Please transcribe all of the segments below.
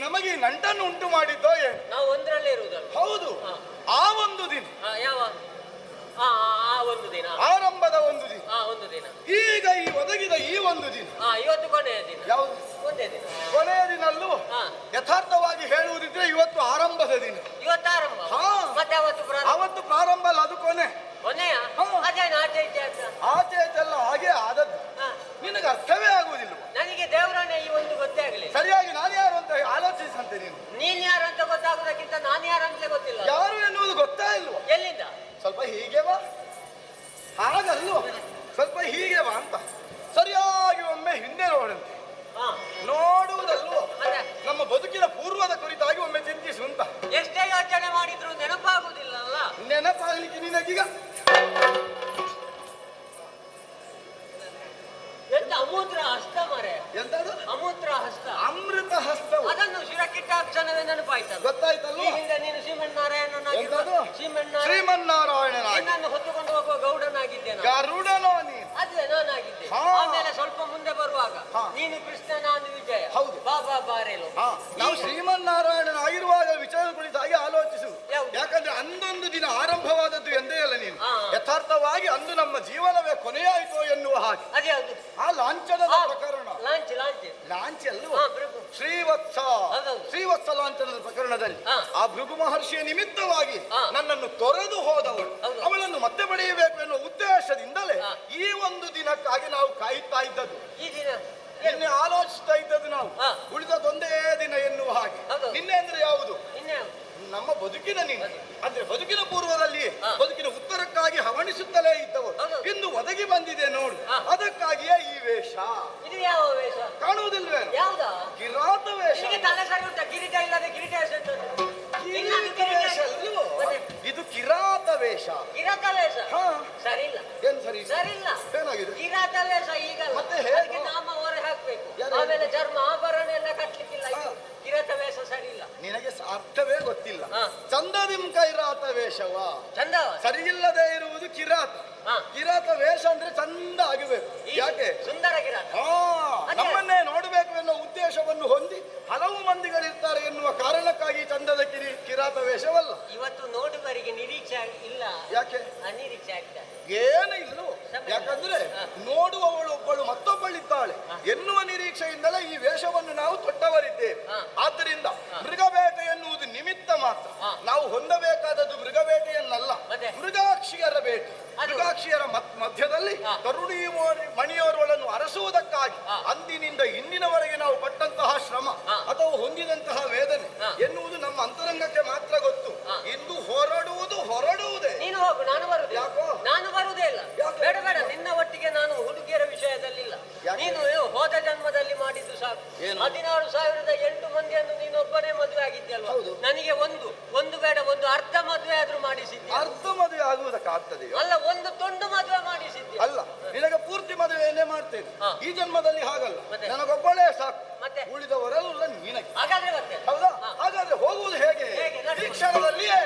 ನಮಗೆ ಈ ನಂಟನ್ನು ಉಂಟು ಮಾಡಿದ್ದೋ ಏನು? ನಾವು ಒಂದರಲ್ಲೇ ಇರುವುದಲ್ಲ. ಹೌದು. ಆ ಒಂದು ದಿನ, ಯಾವ ಆ ಒಂದು ದಿನ, ಆರಂಭದ ಒಂದು ದಿನ, ಒಂದು ದಿನ, ಈಗ ಈ ಒದಗಿದ ಈ ಒಂದು ದಿನ, ಇವತ್ತು ಕೊನೆಯ ದಿನ. ಯಾವುದು? ಒಂದೇ ದಿನ, ಕೊನೆಯ ದಿನ ಅಲ್ಲೂ ಯಥಾರ್ಥವಾಗಿ ಹೇಳುವುದಿದ್ರೆ ಇವತ್ತು ಆರಂಭದ ದಿನ. ಇವತ್ತು ಆರಂಭ, ಮತ್ತೆ ಅವತ್ತು ಪ್ರಾರಂಭ ಅಲ್ಲ, ಅದು ಕೊನೆ. ಕೊನೆಯ ಅದೇನು ಆಚೆ ಆಚೆ ಆಚೆಲ್ಲ ಹಾಗೆ ಆದದ್ದು. ನಿನಗೆ ಅರ್ಥವೇ ಆಗುವುದಿಲ್ಲ. ನನಗೆ ದೇವರನ್ನೇ ಈ ಒಂದು ಗೊತ್ತೇ ಆಗಲಿ. ಸರಿಯಾಗಿ ನಾನು ಯಾರು ಅಂತ ಆಲೋಚಿಸಂತೆ. ನೀನ್ ಯಾರು ಅಂತ ಗೊತ್ತಾಗೋದಕ್ಕಿಂತ ನಾನು ಯಾರು ಅಂತಲೇ ಗೊತ್ತಿಲ್ಲ. ಯಾರು ಎನ್ನುವುದು ಗೊತ್ತಾ ಇಲ್ವ? ಎಲ್ಲಿಂದ? ಸ್ವಲ್ಪ ಹೀಗೆ ಬಾ, ಹಾಗಲ್ವ, ಸ್ವಲ್ಪ ಹೀಗೆ ಬಾ ಅಂತ ಸರಿಯಾಗಿ ಒಮ್ಮೆ ಹಿಂದೆ ನೋಡಂತೆ. ನೋಡುವುದಲ್ವ, ನಮ್ಮ ಬದುಕಿನ ಪೂರ್ವದ ಕುರಿತಾಗಿ ಒಮ್ಮೆ ಚಿಂತಿಸು ಅಂತ. ಎಷ್ಟೇ ಯೋಚನೆ ಮಾಡಿದ್ರು ನೆನಪಾಗುವುದಿಲ್ಲ ಅಲ್ಲ? ನೆನಪಾಗಲಿಕ್ಕೆ ನಿನಗೀಗ ಎಂತ ಅಮೂತ್ರ ಹಸ್ತ ಮರೆ. ಎಂತದು? ಅಮೂತ್ರ ಹಸ್ತ, ಅಮೃತ ಹಸ್ತ. ಅದನ್ನು ಶಿರಕ್ಕಿಟ್ಟಾಕ್ಷಣವೇ ನೆನಪಾಯ್ತಲ್ಲ. ಗೊತ್ತಾಯ್ತಲ್ವ? ಹಿಂದೆ ನೀನು ಶ್ರೀಮನ್ನಾರಾಯಣನಾಗಿದ್ದು, ಶ್ರೀಮನ್ನಾರಾಯಣನನ್ನು ಹೊತ್ತುಕೊಂಡು ಹೋಗುವ ಗೌಡನಾಗಿದ್ದೇನೆ. ಗರುಡನೋ ನೀನು? ಅದುವೇ ನಾನಾಗಿದ್ದೆ. ಆಮೇಲೆ ಸ್ವಲ್ಪ ಮುಂದೆ ಬರುವಾಗ ನೀನು ಕೃಷ್ಣ, ನಾನು ವಿಜಯ. ಹೌದು. ಬಾಬಾ ಬಾರೇಲು. ನಾವು ಶ್ರೀಮನ್ನಾರಾಯಣನಾಗಿರುವಾಗ ವಿಚಾರ ಕುರಿತಾಗಿ ಆಲೋಚಿಸು. ಯಾಕಂದ್ರೆ ಅಂದೊಂದು ದಿನ ಆರಂಭವಾದದ್ದು ಎಂದೇ ಅಲ್ಲ ನೀನು. ಯಥಾರ್ಥವಾಗಿ ಅಂದು ನಮ್ಮ ಜೀವನವೇ ಕೊನೆಯಾಯಿತು ಎನ್ನುವ ಹಾಗೆ. ಅದೇ ಹೌದು. ಆ ಲಾಂಛನದ ಪ್ರಕರಣ, ಲಾಂಛ ಅಲ್ವ? ಶ್ರೀವತ್ಸ ಲಾಂಛನದ ಪ್ರಕರಣದಲ್ಲಿ ಆ ಭೃಗು ಮಹರ್ಷಿಯ ನಿಮಿತ್ತವಾಗಿ ನನ್ನನ್ನು ತೊರೆದು ಹೋದವಳು, ಅವಳನ್ನು ಮತ್ತೆ ಪಡೆಯಬೇಕು ಎನ್ನುವ ಉದ್ದೇಶದಿಂದಲೇ ಈ ಒಂದು ದಿನಕ್ಕಾಗಿ ನಾವು ಕಾಯುತ್ತಾ ಇದ್ದದ್ದು. ಈ ದಿನ ನಿನ್ನೆ ಆಲೋಚಿಸ್ತಾ ಇದ್ದದ್ದು ನಾವು ಉಳಿದದೊಂದೇ ದಿನ ಎನ್ನುವ ಹಾಗೆ. ನಿನ್ನೆ ಅಂದ್ರೆ ಯಾವುದು? ನಮ್ಮ ಬದುಕಿನ ನೀನು ಅಂದ್ರೆ ಬದುಕಿನ ಪೂರ್ವದಲ್ಲಿ ಬದುಕಿನ ಉತ್ತರಕ್ಕಾಗಿ ಹವಣಿಸುತ್ತಲೇ ಇದ್ದವರು ಇಂದು ಒದಗಿ ಬಂದಿದೆ ನೋಡು. ಅದಕ್ಕಾಗಿಯೇ ಈ ವೇಷ. ಇದು ಯಾವ ವೇಷ ಕಾಣುವುದಿಲ್ವೇ? ಯಾವ್ದಾ? ಕಿರಾತ ವೇಷ. ಕಿರೀಟ ಇಲ್ಲದೆ ಕಿರೀಟ ಇದು ಕಿರಾತ ವೇಷ. ಕಿರಾತ ವೇಷ ಸರಿ ಇಲ್ಲ. ಏನ್ ಸರಿ? ಸರಿ ಇಲ್ಲ. ಏನಾಗಿದೆ? ಕಿರಾತ ವೇಷ ಈಗಲ್ಲ, ಅದಕ್ಕೆ ನಾಮ ಹೊರ ಹಾಕ್ಬೇಕು. ಆಮೇಲೆ ಚರ್ಮ ಆಭರಣ ಎಲ್ಲ ಕಟ್ಲಿಕ್ಕಿಲ್ಲ. ಕಿರಾತ ವೇಷ ಸರಿ ಇಲ್ಲ. ನಿನಗೆ ಅರ್ಥವೇ ಗೊತ್ತಿಲ್ಲ. ಚಂದದಿಂ ಕೈರಾತ ವೇಷವ ಚಂದ ಸರಿ ಇಲ್ಲದೆ ಇರುವುದು ಕಿರಾತ. ಕಿರಾತ ವೇಷ ಅಂದ್ರೆ ಚಂದ ಆಗಬೇಕು. ಯಾಕೆ? ಸುಂದರ ಕಿರಾತ. ನಮ್ಮನ್ನೇ ನೋಡಬೇಕು ಎನ್ನುವ ಉದ್ದೇಶವನ್ನು ಹೊಂದಿ ಹಲವು ಮಂದಿಗಳಿರ್ತಾರೆ ಎನ್ನುವ ಕಾರಣಕ್ಕಾಗಿ ಚಂದದ ಕಿರಾತ ವೇಷವಲ್ಲ. ಇವತ್ತು ನೋಡುವರಿಗೆ ನಿರೀಕ್ಷೆ ಇಲ್ಲ. ಯಾಕೆ? ಅನಿರೀಕ್ಷೆ ಆಗ್ತದೆ. ಏನು ಇಲ್ಲವೋ? ಯಾಕಂದ್ರೆ ನೋಡುವವಳು ಒಬ್ಬಳು ಮತ್ತೊಬ್ಬಳಿದ್ದಾಳೆ ಎನ್ನುವ ನಿರೀಕ್ಷೆಯಿಂದಲೇ ಈ ವೇಷವನ್ನು ನಾವು ತೊಟ್ಟವರಿದ್ದೇವೆ. ಆದ್ದರಿಂದ ಮೃಗಬೇಟೆ ಎನ್ನುವುದು ನಿಮಿತ್ತ ಮಾತ್ರ. ನಾವು ಹೊಂದಬೇಕಾದದ್ದು ಮೃಗಬೇಟೆಯನ್ನಲ್ಲ, ಮೃಗಾಕ್ಷಿಯರ ಬೇಟೆ. ಮೃಗಾಕ್ಷಿಯರ ಮಧ್ಯದಲ್ಲಿ ತರುಣಿ ಮಣಿಯವರನ್ನು ಅರಸುವುದಕ್ಕಾಗಿ ಅಂದಿನಿಂದ ಇಂದಿನವರೆಗೆ ನಾವು ಪಟ್ಟಂತಹ ಶ್ರಮ ಅಥವಾ ಹೊಂದಿದಂತಹ ವೇದನೆ ಎನ್ನುವುದು ನಮ್ಮ ಅಂತರಂಗಕ್ಕೆ ಮಾತ್ರ ಗೊತ್ತು. ಇಂದು ಹೊರಡುವುದೇ. ನೀನು ಹೋಗು, ನಾನು ಬರುದೇ. ಯಾಕೋ? ನಾನು ಬರುವುದೇ ಇಲ್ಲ. ಬೇಡ ಬೇಡ, ನಿನ್ನ ಒಟ್ಟಿಗೆ ನಾನು ಹುಡುಗಿಯರ ವಿಷಯದಲ್ಲಿಲ್ಲ. ನೀನು ಹೋದ ಜನ್ಮದಲ್ಲಿ ಮಾಡಿದ್ದು ಸಾಕು. 16,008 ಮಂದಿಯನ್ನು ನೀನು ಒಬ್ಬನೇ ಮದುವೆ ಆಗಿದ್ದಲ್ವ? ನನಗೆ ಒಂದು ಬೇಡ, ಒಂದು ಅರ್ಧ ಮದುವೆ ಆದ್ರೂ ಮಾಡಿಸಿದ್ದೆ. ಅರ್ಧ ಮದುವೆ ಆಗುವುದಕ್ಕಾಗ್ತದೆ? ಅಲ್ಲ, ಒಂದು ತುಂಡು ಮದುವೆ ಮಾಡಿಸಿದ್ದೆ. ಅಲ್ಲ, ನಿನಗೆ ಪೂರ್ತಿ ಮದುವೆಯನ್ನೇ ಮಾಡ್ತೇನೆ. ಈ ಜನ್ಮದಲ್ಲಿ ಹಾಗಲ್ಲ, ನನಗೊಬ್ಬಳೇ ಸಾಕು. ಮತ್ತೆ ಉಳಿದವರೆಲ್ಲ ನಿನಗೆ. ಹಾಗಾದ್ರೆ ಮತ್ತೆ ಹೌದಾ? ಹಾಗಾದ್ರೆ ಹೋಗುವುದು ಹೇಗೆ? ಈ ಕ್ಷಣದಲ್ಲಿಯೇ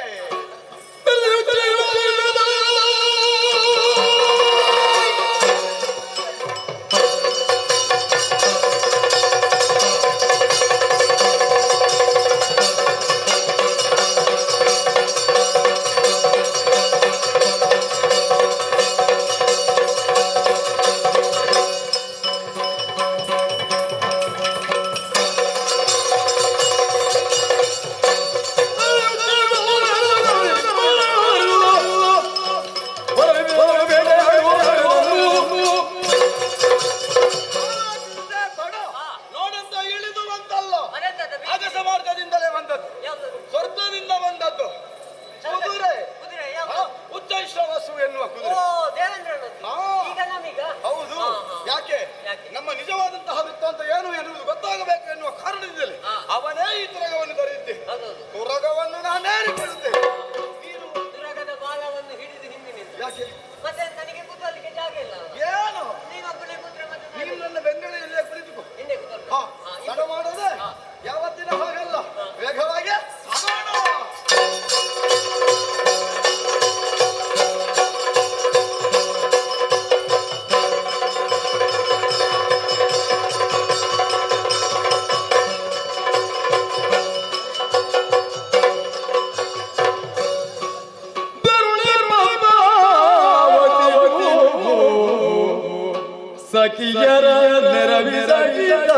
ಸಖಿಯರ ನೆರವಿಸಗಿದ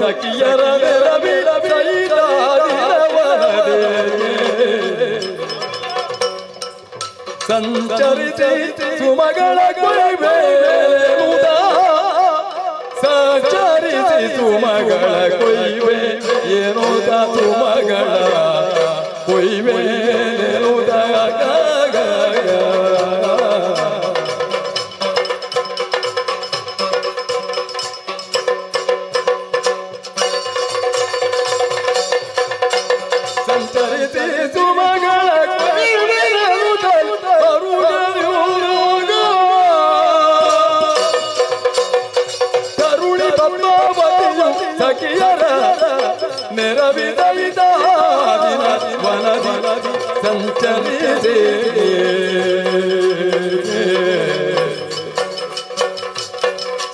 ಸಖಿಯರ ನೆರವಿನ ಸಂಚರಿಸಿ ಸುಮಗಳ ಕೊಯ್ಬೇನುದ ಸಂಚರಿಸಿ ಸುಮಗಳ ಕೊಯ್ವೆ ಏನೋದ ಸುಮಗಳ ಕೊಯ್ವೆ ಏನುದ ಸಂಚರಿಸಿ ಸುಮಗಳ ತರುಣಿ ಪದ್ಮಾವತಿಯು ಸಖಿಯರ ನೆರವಿದ ವನದಿ ಸಂಚರಿಸಿ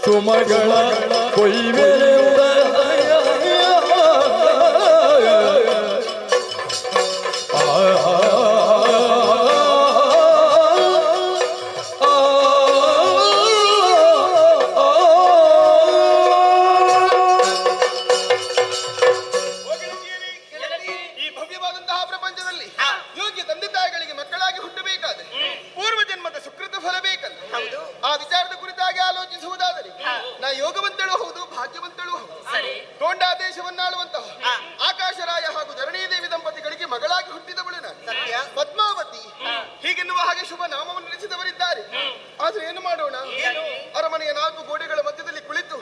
ಸುಮಗಳ ಕೊಯ್ವೆ ಯೋಗವಂತಳು ಹೌದು, ಭಾಗ್ಯವಂತಳು ಹೌದು. ತೋಂಡಾದೇಶವನ್ನಾಳುವಂತಹ ಆಕಾಶರಾಯ ಹಾಗೂ ಧರಣೀದೇವಿ ದಂಪತಿಗಳಿಗೆ ಮಗಳಾಗಿ ಹುಟ್ಟಿದವಳು ನಾನು ಪದ್ಮಾವತಿ ಹೀಗೆನ್ನುವ ಹಾಗೆ ಶುಭ ನಾಮವನ್ನು ನಡೆಸಿದವರಿದ್ದಾರೆ. ಆದ್ರೆ ಏನು ಮಾಡೋಣ, ಅರಮನೆಯ 4 ಗೋಡೆಗಳ ಮಧ್ಯದಲ್ಲಿ ಕುಳಿತು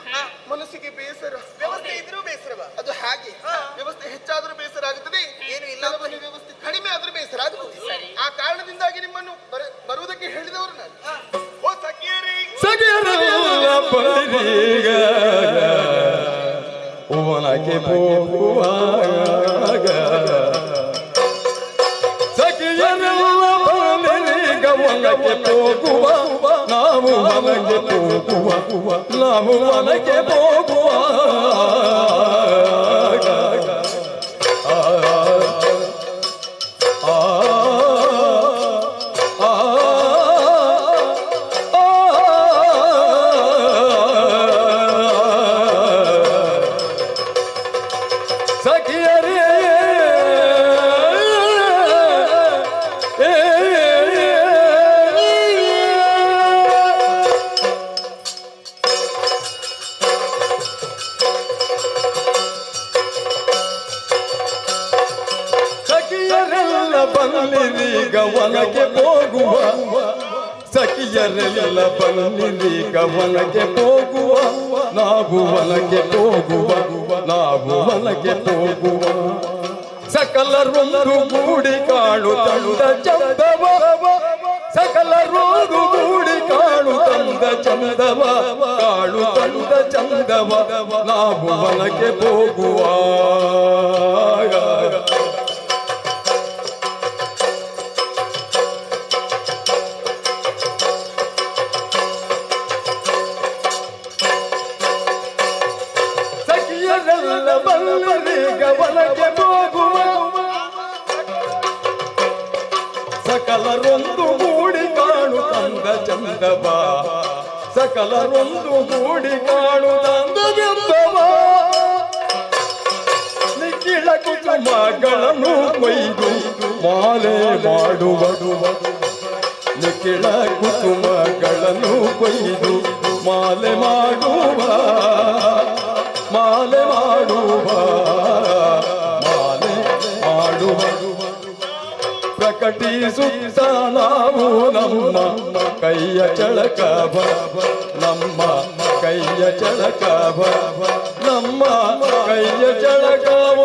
ಮನಸ್ಸಿಗೆ ಬೇಸರ. ವ್ಯವಸ್ಥೆ ಇದ್ರೂ ಬೇಸರವ, ಅದು ಹಾಗೆ. ವ್ಯವಸ್ಥೆ ಹೆಚ್ಚಾದರೂ ಬೇಸರ ಆಗುತ್ತದೆ, ಏನು ಇಲ್ಲ ವ್ಯವಸ್ಥೆ ಕಡಿಮೆ ಆದ್ರೂ ಬೇಸರ ಆಗುತ್ತದೆ. ಆ ಕಾರಣದಿಂದಾಗಿ ನಿಮ್ಮನ್ನು ಬರುವುದಕ್ಕೆ ಹೇಳಿದವರು ನಾನು. ಓ ಸಖಿಯರೇ, ಓನಕ್ಕೆ ಹೋಗುವಾಗ ಸಖಿಯರೆಲ್ಲ ಬಲಿಗ ಒನಕ್ಕೆ ಹೋಗುವ ನಾವು ಮನಕ್ಕೆ ಹೋಗುವ ನಾವು ಮನಕ್ಕೆ ಹೋಗುವ ಗವನಕ್ಕೆ ಹೋಗುವ ಸಖಿಯರೆಲ್ಲ ಬನ್ನಿರಿ ಗವನಕ್ಕೆ ಹೋಗುವ ನಾವು ವನಕ್ಕೆ ಹೋಗುವ ನಾವು ವನಕ್ಕೆ ಹೋಗುವ ಸಕಲರೊಂದು ಗೂಡಿ ಕಾಣು ತಂದ ಚಂದವ ಸಕಲರೊಂದು ಗೂಡಿ ಕಾಣು ತಂದ ಚಂದವ ಕಾಳು ತಂದ ಚಂದವ ನಾವು ವನಕ್ಕೆ ಹೋಗುವ ಗವನಕ್ಕೆ ಹೋಗುವ ಸಕಲರೊಂದು ಗೂಡಿ ಕಾಣು ತಂದ ಚಂದವ ಸಕಲರೊಂದು ಗೂಡಿ ಕಾಣು ತಂದ ಚಂದವ ನಿಖಿಳ ಕುಸುಮಗಳನ್ನು ಕೊಯ್ದು ಮಾಲೆ ಮಾಡುವ ನಿಖಿಳ ಕುಸುಮಗಳನ್ನು ಕೊಯ್ದು ಮಾಲೆ ಮಾಡುವ ಮಾಲೆ ಮಾಡುವ ಮಾಲೆ ಮಾಡುವ ಪ್ರಕಟಿಸುತ್ತ ನಾವು ನಮ್ಮ ಕೈಯ ಚಳಕವ ನಮ್ಮ ಕೈಯ ಚಳಕವ ನಮ್ಮ ಕೈಯ ಚಳಕವ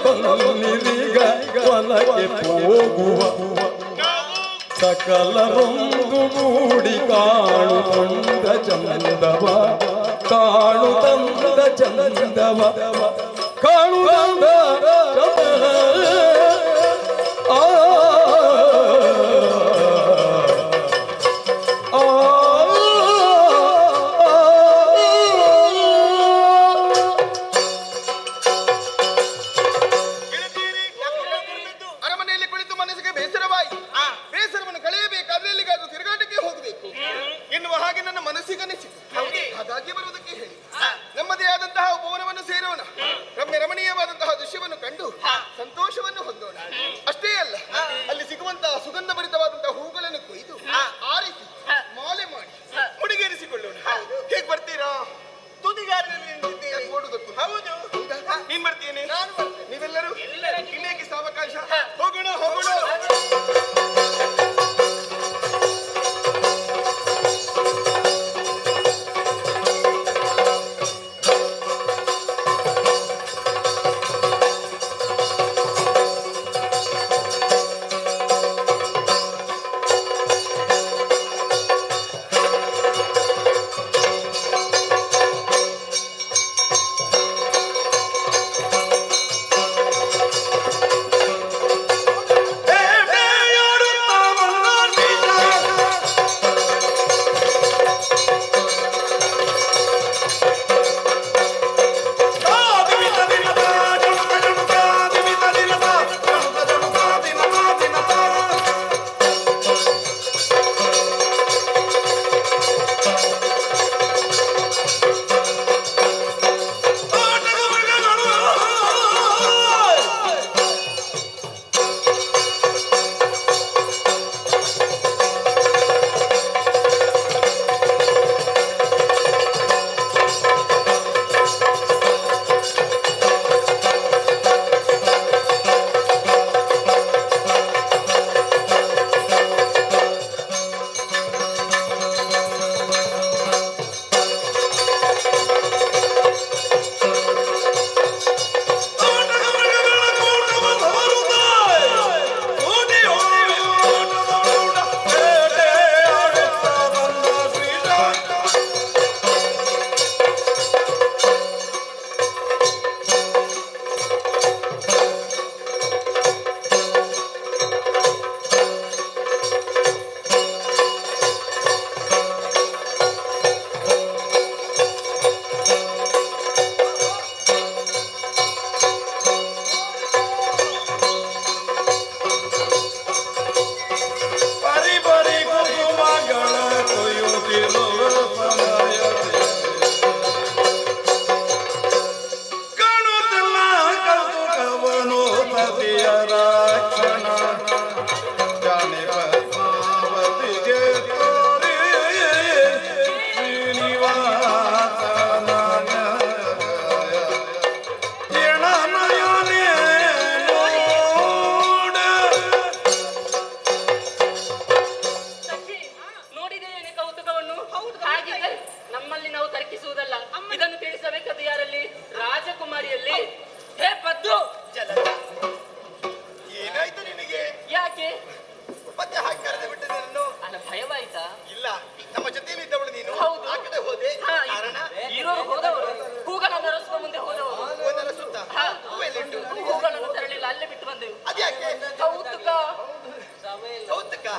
ಬನ್ನಿರೀಗ ವನಕ್ಕೆ ಹೋಗುವ ಸಕಲರೊಂದು ಗೂಡಿ ಕಾಣು ತಂದ ಚಂದವ ಕಾಣು ತಂದ ಚಂದವ ಕಾಣು ತಂದ ಅರಮನೆಯಲ್ಲಿ ಕುಳಿತು ಮನಸ್ಸಿಗೆ ಬೇಸರವಾಯಿತು. ಬೇಸರವನ್ನು ಕಳೆಯಬೇಕಾದ್ರೆ ಎಲ್ಲಿಗಾದ್ರೂ ತಿರುಗಾಟಕ್ಕೆ ಹೋಗಬೇಕು ಎನ್ನುವ ಹಾಗೆ ನನ್ನ ಮನಸ್ಸಿಗನಿಸಿತು. ಹಾಗಾಗಿ ಬರುವುದಕ್ಕೆ ಹೇಳಿ ನಮ್ಮದೇ ಆದಂತಹ ಉಪವನವನ್ನು ಸೇರೋಣ, ರಮಣೀಯವಾದಂತಹ ದೃಶ್ಯವನ್ನು ಕಂಡು ಸಂತೋಷವನ್ನು ಹೊಂದೋಣ. ಅಷ್ಟೇ ಅಲ್ಲ, ಅಲ್ಲಿ ಸಿಗುವಂತಹ ಸುಗಂಧ ಭರಿತವಾದಂತಹ ಹೂಗಳನ್ನು ಕೊಯ್ದು ಆರಿಸಿ ಮಾಲೆ ಮಾಡಿ ಮುಡಿಗೇರಿಸಿಕೊಳ್ಳೋಣ. ಹೇಗೆ ಬರ್ತೀರಾ? ಓಡುವುದಕ್ಕೂ ಹೌದು. ನೀನ್ ಬರ್ತೀನಿ, ನೀವೆಲ್ಲರೂ ಇನ್ನೇಕೆ ಸಾವಕಾಶ? ಹೋಗೋಣ ಹೋಗೋಣ.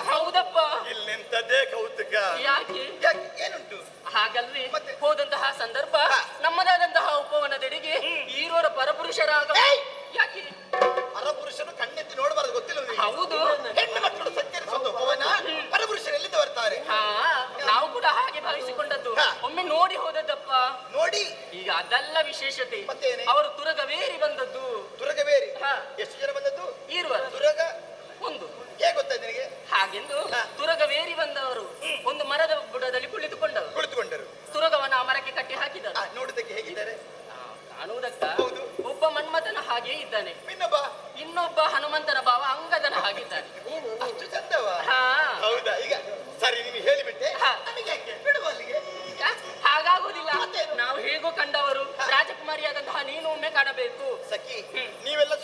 ಹೌದಪ್ಪ. ಇಲ್ಲೆಂತದೇ ಕೌತುಕ? ಯಾಕೆ? ಏನುಂಟು? ಹಾಗಲ್ವೇ ಹೋದಂತಹ ಸಂದರ್ಭ ನಮ್ಮದಾದಂತಹ ಉಪವನದೆಡೆಗೆ ಈರೋರ ಪರಪುರುಷರಾಗ. ಯಾಕೆ ಪರಪುರುಷರು ಕಣ್ಣೆತ್ತಿ ನೋಡಬಾರದು, ಗೊತ್ತಿಲ್ಲ? ಹೌದು, ಹೆಣ್ಣು ಮಕ್ಕಳು ಸಂಚರಿಸುವುದು ಉಪವನ, ಪರಪುರುಷರು ಎಲ್ಲಿಂದ ಬರ್ತಾರೆ? ನಾವು ಕೂಡ ಹಾಗೆ ಭಾವಿಸಿಕೊಂಡದ್ದು. ಒಮ್ಮೆ ನೋಡಿ ಹೋದದ್ದಪ್ಪ. ನೋಡಿ, ಈಗ ಅದಲ್ಲ ವಿಶೇಷತೆ. ಮತ್ತೇನೆ? ಅವರು ತುರಗವೇರಿ ಬಂದದ್ದು. ತುರಗವೇರಿ? ಎಷ್ಟು ಜನ ಬಂದದ್ದು? ಈರುವರು. ತುರಗ ಒಂದು ಹೇಗೆ ಗೊತ್ತಾಯ್ತು ನಿನಗೆ? ಹಾಗೆಂದು ತುರಗವೇರಿ ಬಂದವರು ಒಂದು ಮರದ ಬುಡದಲ್ಲಿ ಕುಳಿತುಕೊಂಡರು. ತುರಗವನ್ನ ಆ ಮರಕ್ಕೆ ಕಟ್ಟಿ ಹಾಕಿದರು. ನೋಡುವುದಕ್ಕೆ ಹೇಗಿದ್ದಾರೆ? ಕಾಣುವುದಕ್ಕ ಒಬ್ಬ ಮನ್ಮಥನ ಹಾಗೆ ಇದ್ದಾನೆ, ಇನ್ನೊಬ್ಬ ಹನುಮಂತನ ಭಾವ ಅಂಗದನ ಹಾಗಿದ್ದಾನೆ. ಅಷ್ಟು ಚಂದವ? ಹೌದಾ? ಈಗ ಸರಿ, ನೀವು ಹೇಳಿಬಿಟ್ಟೆ, ಬಿಡುವ ಅಲ್ಲಿಗೆ. ಹಾಗಾಗುವುದಿಲ್ಲ, ನಾವು ಹೇಗೋ ಕಂಡವರು. ರಾಜಕುಮಾರಿಯಾದಂತಹ ನೀನು ಒಮ್ಮೆ ಕಾಣಬೇಕು. ಸಖಿ, ನೀವೆಲ್ಲ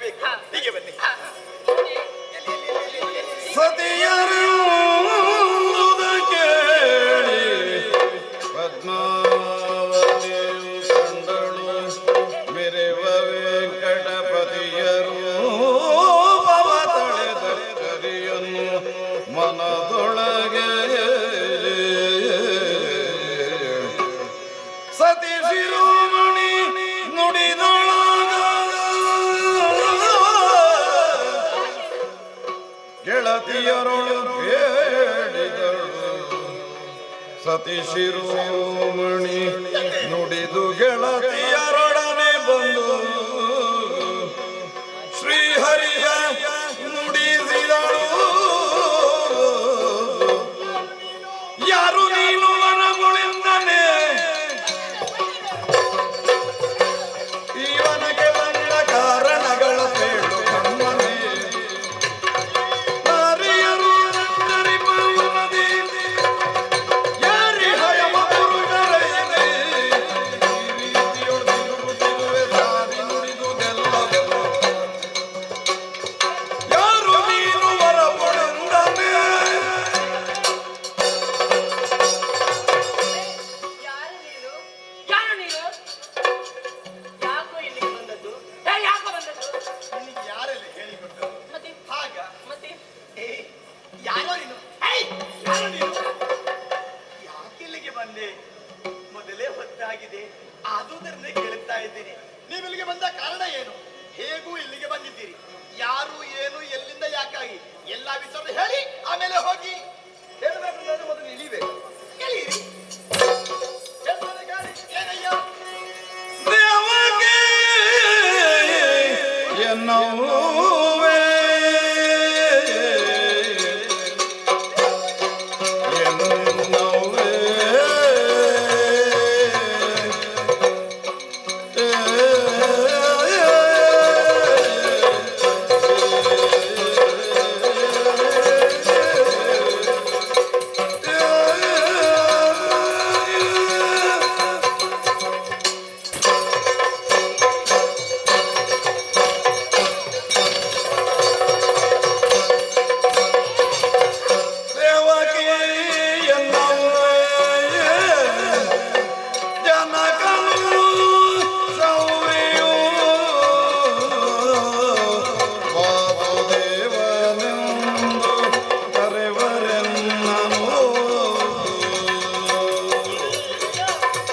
ಕಲಿಬೇಕು. ಹೀಗೆ ಬನ್ನಿ. ಸತಿಯರು ಕೇಳಿ ಪದ್ಮಾವತಿಯು ಕಂಡಳು ಮೆರೆವ ವೆಂಕಟಪತಿಯರು ಭವ ತಳೆದ ಕರಿಯನ್ನು ಮನದೊಳಗೆ ಸತಿ ಶಿರೋಮಣಿ ನುಡಿದೊಳಗ ಗೆಳತಿಯರೊಳು ಬೇಡಿದಳು ಸತಿ ಶಿರೋಮಣಿ ನುಡಿದು ಗೆಳತಿಯರೊಡನೆ ಬಂದು ಶ್ರೀಹರಿಯ ನುಡಿಸಿದಳು ಯಾರು ನೀನು ಮನಗುಳಿಂದನೆ ಇವನಿಗೆ ಬಂದ ಕಾರಣಗಳ ಬೇಡು ಕಮ್ಮನೆ ನಾರಿಯರು ರಂಗರಿಪವನದಿ ಯಾರಿ ಹಯಮ ಪುರುಷರೈದೆ ಈ ರೀತಿಯೊಳು ತಿರುಗುತ್ತಿರುವೆ ಸಾರಿ ನುಡಿದುದೆಲ್ಲವೆಲ್ಲ ಯಾರು ನೀನು ವರಪೊಳೆಂದನೆ ಯಾರು ನೀನು? ಯಾರು ನೀನು? ಯಾಕೋ ಇಲ್ಲಿಗೆ ಬಂದದ್ದು? ಯಾಕೋ ಬಂದದ್ದು? ನಿನಗೆ ಯಾರೆಲ್ಲ ಹೇಳಿಕೊಟ್ಟರು? ಮತ್ತೆ ಹಾಗ ಮತ್ತೆ ಯಾರೋ ನೀನು? ಯಾರೋ ನೀನು? ಯಾಕೆ ಇಲ್ಲಿಗೆ ಬಂದೆ? ಮೊದಲೇ ಹೊತ್ತಾಗಿದೆ, ಆದುದರಿಂದ ಕೇಳುತ್ತಾ ಇದ್ದೀನಿ. ನೀವು ಇಲ್ಲಿಗೆ ಬಂದ ಕಾರಣ ಏನು? ಹೇಗೂ ಇಲ್ಲಿಗೆ ಬಂದಿದ್ದೀರಿ. ಯಾರು, ಏನು, ಎಲ್ಲಿಂದ, ಯಾಕಾಗಿ ಎಲ್ಲ ವಿಚಾರ ಹೇಳಿ ಆಮೇಲೆ ಹೋಗಿ. ಹೇಳಬೇಕು ಮೊದಲು ಇಳಿಬೇಕು. ಇಳೀರಿ. ಹೇಳ್ತಾನೆ ಗಾಳಿ. ಏನಯ್ಯ? ದೇವಗೆ ಎನ್ನುವೆ ಎನ್ನುವೆ ದೇವಕಿ ಎನ್ನುವೆ ಜನಕನು ಸೌರಿಯು ವಾಸುದೇವನೆಂದು ಕರೆವರೆನ್ನನು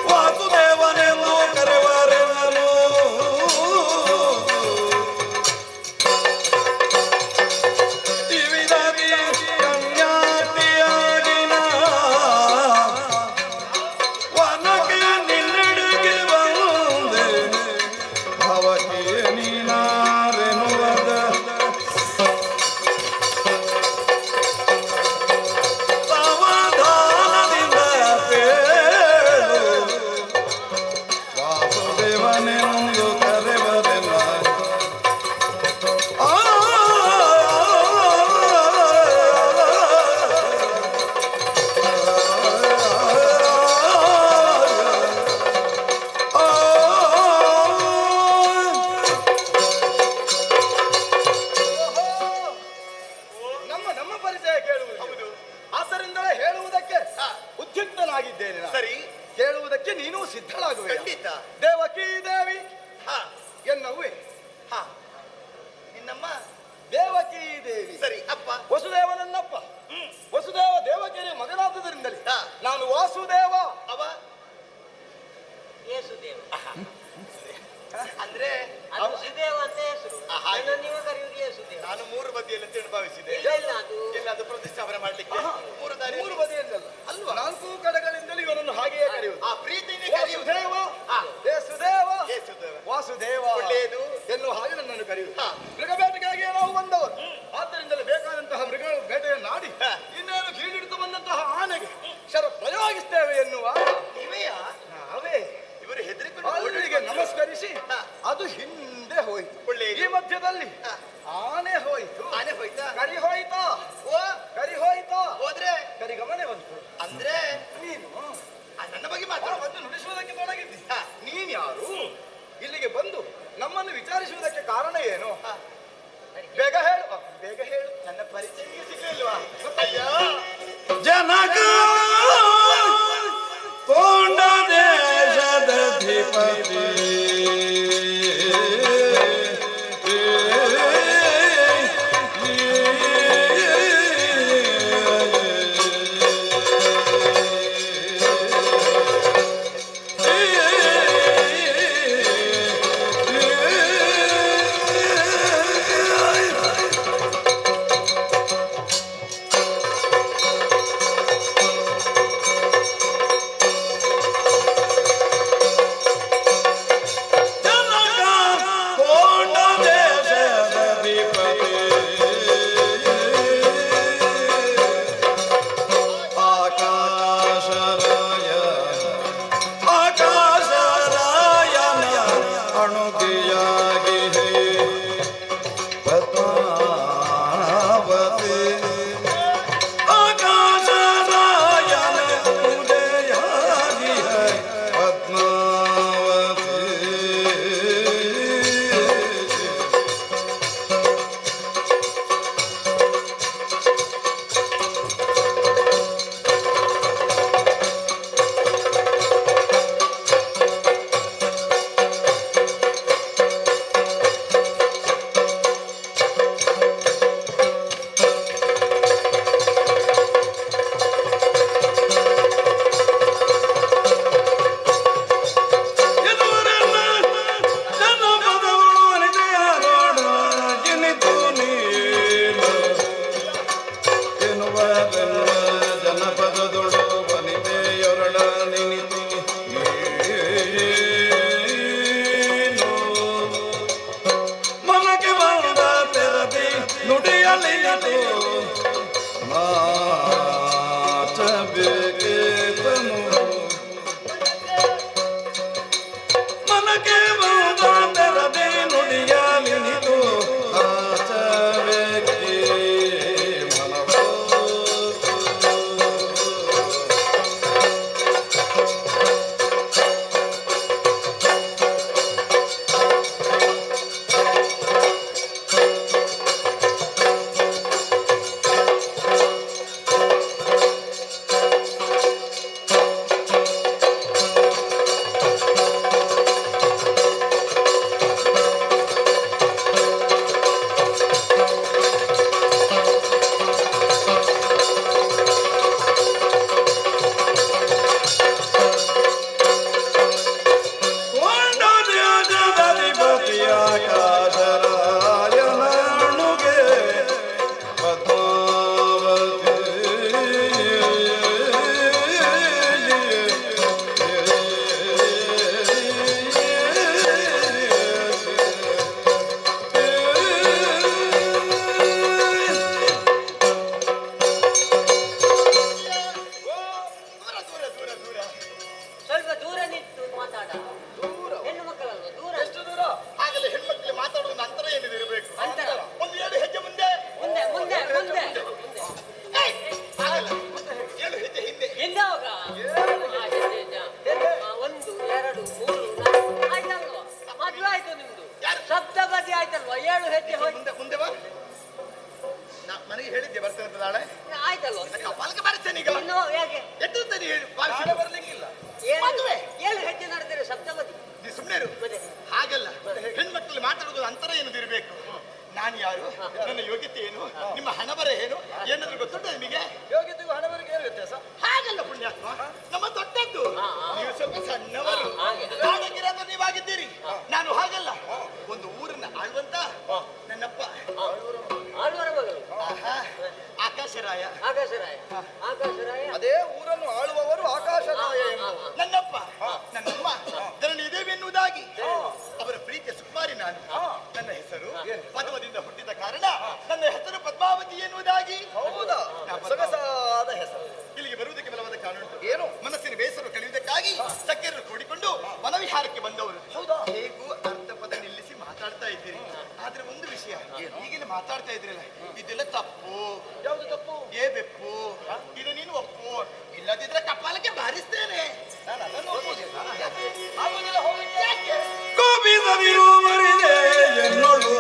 ವಾಸುದೇವನೆಂದು ಕರೆವರೆನ್ನನು ತಿವಿದಾಗಿ ಕನ್ಯಾತಿಯಾಗಿನ ವನಕ್ಕೆ ನಿನ್ನೆಡೆಗೆ ಬಂದೆ ಭವಕ್ಕೆ ನೀನಾರೆನುವದ ಸಮಾಧಾನದಿಂದ ಪೇಳು ವಾಸುದೇವನೆಂದು ಕರೆವರೆಲ್ಲ ನಮ್ಮ ಪರಿಚಯ ಕೇಳುವುದು. ಹೌದು. ಆದ್ದರಿಂದಲೇ ಹೇಳುವುದಕ್ಕೆ ಉದ್ಯುಕ್ತನಾಗಿದ್ದೇನೆ ನಾನು. ಸರಿ. ಕೇಳುವುದಕ್ಕೆ ನೀನು ಸಿದ್ಧಳಾಗುವೆ. ಖಂಡಿತ. ದೇವಕಿ ದೇವಿ ಹಾ ಎನ್ನುವೆ. ಹಾ ನಿನ್ನಮ್ಮ ದೇವಕಿ ದೇವಿ. ಸರಿ ಅಪ್ಪ. ವಸುದೇವನನ್ನಪ್ಪ. ವಸುದೇವ ದೇವಕಿಯ ಮಗನಾದುದರಿಂದಲೇ ಹಾ. ನಾನು ವಾಸುದೇವ. ಅವ ಯೇಸುದೇವ. ಅಂದ್ರೆ ಅದು ಸುದೇವ ಅಂತ ಹೆಸರು. ಹಾಗೆ. ಅದನ್ನು ನೀವು ಕರೆಯುವುದು ಯೇಸುದೇವ. ನಾನು ಮೂರು ಬದಿಯಲ್ಲಿ ಅಂತ ಭಾವಿಸಿದೆ. ಇಲ್ಲ ಇಲ್ಲ ಅದು ಇಲ್ಲ ಅದು ಪ್ರತಿಷ್ಠಾಪನೆ ಮಾಡ್ಲಿಕ್ಕೆ ಮೂರು ದಾರಿ ಮೂರು ಬದಿಯಲ್ಲಲ್ಲ ಅಲ್ವಾ? ನಾಲ್ಕು ಕಡೆಗಳಿಂದಲೂ ಇವನನ್ನು ಹಾಗೆಯೇ ಕರೆಯುವುದು. ಆ ಪ್ರೀತಿನೇ ಕರೆಯುವುದು. ವಾಸುದೇವ ಹಾ. ಯೇಸುದೇವ ಯೇಸುದೇವ. ವಾಸುದೇವ ಒಳ್ಳೆಯದು. ಎನ್ನುವ ಹಾಗೆ ನನ್ನನ್ನು ಕರೆಯುವುದು. ಹಾ. ಮೃಗಬೇಟೆಗಾಗಿ ನಾವು ಬಂದವರು. ಆದ್ದರಿಂದಲೇ ಬೇಕಾದಂತಹ ಮೃಗ ಬೇಟೆಯನ್ನು ಆಡಿ ಹಾ. ಇನ್ನೇನು ಕೀಳಿಡಿದು ಬಂದಂತಹ ಆನೆಗೆ ಶರ ಪ್ರಯೋಗಿಸ್ತೇವೆ ಎನ್ನುವ ಇವೆಯಾ? ನಾವೇ ಇವರು ಹೆದರಿಕೊಂಡು ಅಲ್ಲಿಗೆ ನಮಸ್ಕರಿಸಿ ಹಾ. ಅದು ಹಿಂದೆ ಹೋಯಿತು. ಒಳ್ಳೆಯದು. ಈ ಮಧ್ಯದಲ್ಲಿ ಹಾ. ಆನೆ ಹೋಯಿತು. ಆನೆ ಹೋಯ್ತಾ? ಕರಿ ಹೋಯ್ತಾ? ಓ ಕರಿ ಹೋಯ್ತಾ? ಹೋದ್ರೆ ಕರಿಗಮನೆ ಬಂತು. ಅಂದ್ರೆ ನೀನು ನನ್ನ ಬಗ್ಗೆ ಆ ಮಾತಾಡ ಬಂದು ನುಡಿಸುವುದಕ್ಕೆ ತೊಡಗಿದ್ದಿ. ಹಾ. ನೀನ್ ಯಾರು? ಇಲ್ಲಿಗೆ ಬಂದು ನಮ್ಮನ್ನು ವಿಚಾರಿಸುವುದಕ್ಕೆ ಕಾರಣ ಏನು ಬೇಗ ಹೇಳು ಬೇಗ ಹೇಳು. ನನ್ನ ಪರಿಚಯಕ್ಕೆ ಸಿಗ್ಲಿಲ್ವಾ ಅಯ್ಯ ಜನಕ ಕೊಂಡ ದೇಶದ ಧಿಪತಿ ನನಗೆ ಹೇಳಿದ್ದೆ ಬರ್ತೇನೆ ಅಂತ ನಾಳೆ. ಆಯ್ತಲ್ವ? ಕಪಾಲಕ್ಕೆ ಬರ್ತೇನೆ ಈಗ. ಇನ್ನು ಹೇಗೆ? ಎತ್ತುತ್ತೇನೆ ಹೇಳಿ ನಾಳೆ ಬರ್ಲಿಕ್ಕಿಲ್ಲ. ಮದುವೆ. 7 ಹೆಜ್ಜೆ ನಡೆದರೆ ಸಪ್ತಪದಿ. ನೀ ಸುಮ್ಮನೆ ಇರು. ಹಾಗಲ್ಲ, ಹೆಣ್ಮಕ್ಳಲ್ಲಿ ಮಾತಾಡೋದು ಅಂತರ ಏನದು ಇರಬೇಕು. ನಾನು ಯಾರು, ನನ್ನ ಯೋಗ್ಯತೆ ಏನು, ನಿಮ್ಮ ಹಣ ಬರ ಏನು ಏನಾದ್ರು ಗೊತ್ತುಂಟ ನಿಮಗೆ? ಯೋಗ್ಯತೆಗೂ ಹಣವರೆಗೆ ಏನು ವ್ಯತ್ಯಾಸ? ಹಾಗಲ್ಲ ಪುಣ್ಯಾತ್ಮ, ನಮ್ಮ ದೊಡ್ಡದ್ದು. ನೀವು ಸ್ವಲ್ಪ ಸಣ್ಣವರು, ನಾಡಗಿರೋದು ನೀವಾಗಿದ್ದೀರಿ. ನಾನು ಹಾಗಲ್ಲ, ಒಂದು ಊರನ್ನ ಆಳುವಂತ ನನ್ನಪ್ಪ ಆಳ್ವರ ಮಗಳು. ಆಹಾ, ಆಕಾಶರಾಯ. ಆಕಾಶರಾಯ. ಆಕಾಶರಾಯ. ಅದೇ ಊರನ್ನು ಆಳುವವರು ಆಕಾಶರಾಯ ಎಂಬುವರು. ನನ್ನಪ್ಪ ನನ್ನಮ್ಮ ಧರಣಿ ದೇವಿ ಎನ್ನುವುದಾಗಿ ಅವರ ಪ್ರೀತಿಯ ಸುಕುಮಾರಿ ನಾನು. ನನ್ನ ಹೆಸರು ಪದ್ಮದಿಂದ ಹುಟ್ಟಿದ ಕಾರಣ ನನ್ನ ಹೆಸರು ಪದ್ಮಾವತಿ ಎನ್ನುವುದಾಗಿ. ಹೌದಾ? ಸೊಗಸಾದ ಹೆಸರು. ಇಲ್ಲಿಗೆ ಬರುವುದಕ್ಕೆ ಬಲವಾದ ಕಾರಣ ಉಂಟು. ಏನು? ಮನಸ್ಸಿನ ಬೇಸರ ಕಳೆಯುವುದಕ್ಕಾಗಿ ಸಖ್ಯರನ್ನು ಕೂಡಿಕೊಂಡು ವನವಿಹಾರಕ್ಕೆ ಬಂದವರು. ಹೌದಾ? ಹೇಗೂ ಅರ್ಧ ಪದ ನಿಲ್ಲಿಸಿ ಮಾತಾಡ್ತಾ ಇದ್ದೀರಿ. ಆದ್ರೆ ಒಂದು ವಿಷಯ, ಈಗಿನ ಮಾತಾಡ್ತಾ ಇದ್ರಲ್ಲ, ಇದೆಲ್ಲ ತಪ್ಪು. ಯಾವುದು ತಪ್ಪು? ಏ ಬೆಪ್ಪು, ಇದು ನೀನು ಒಪ್ಪು, ಇಲ್ಲದಿದ್ರೆ ಕಪಾಲಕ್ಕೆ ಬಾರಿಸ್ತೇನೆ. ನಾನು ಅದನ್ನು ಒಪ್ಪುವುದಿಲ್ಲ. ಆಗುವುದಿಲ್ಲ, ಹೋಗ್ಲಿಕ್ಕೆ ಯಾಕೆ? ಕೋಪಿಸದಿರುವವರಿದೆ ಎನ್ನೊಳು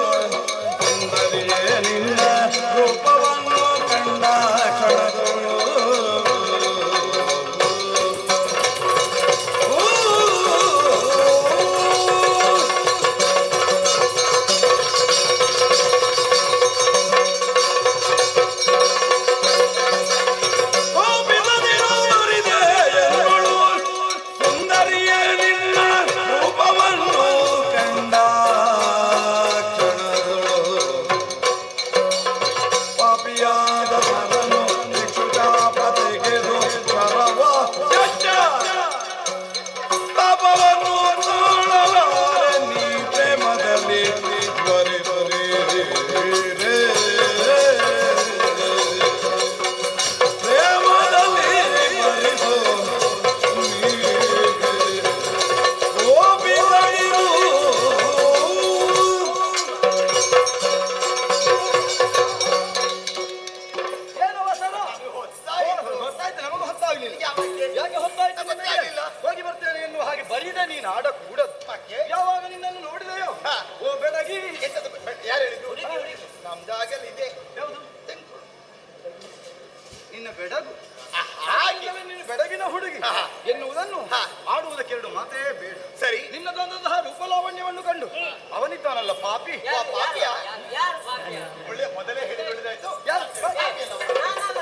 ನಿನ್ನನ್ನು ನೋಡಿದೆಯೋ ಹಾ. ಓ ಬೆಡಗಿ. ಎಂತದು ಯಾರು ಹೇಳಿದ್ರು? ಹುಡುಗಿ, ಹುಡುಗಿ. ನಮ್ದಾಗಲ್ಲ ಇದೆ. ಯಾವುದು? ನಿನ್ನ ಬೆಡಗು ಹಾಗೆ ಈಗಲೇ ನೀನು ಬೆಡಗಿನ ಹುಡುಗಿ ಹಾ. ಎನ್ನುವುದನ್ನು ಹಾ. ಆಡುವುದಕ್ಕೆರಡು ಮಾತೇ ಬೇಡ. ಸರಿ. ನಿನ್ನದಂತಹ ರೂಪಲಾವಣ್ಯವನ್ನು ಕಂಡು ಅವನಿದ್ದಾನಲ್ಲ ಪಾಪಿ. ಯಾರು ಭಾಗ್ಯ? ಒಳ್ಳೆ ಮೊದಲೇ ಹೇಳಿ ಒಳ್ಳೆದಾಯ್ತು. ಯಾರು? ನಾನಲ್ಲ,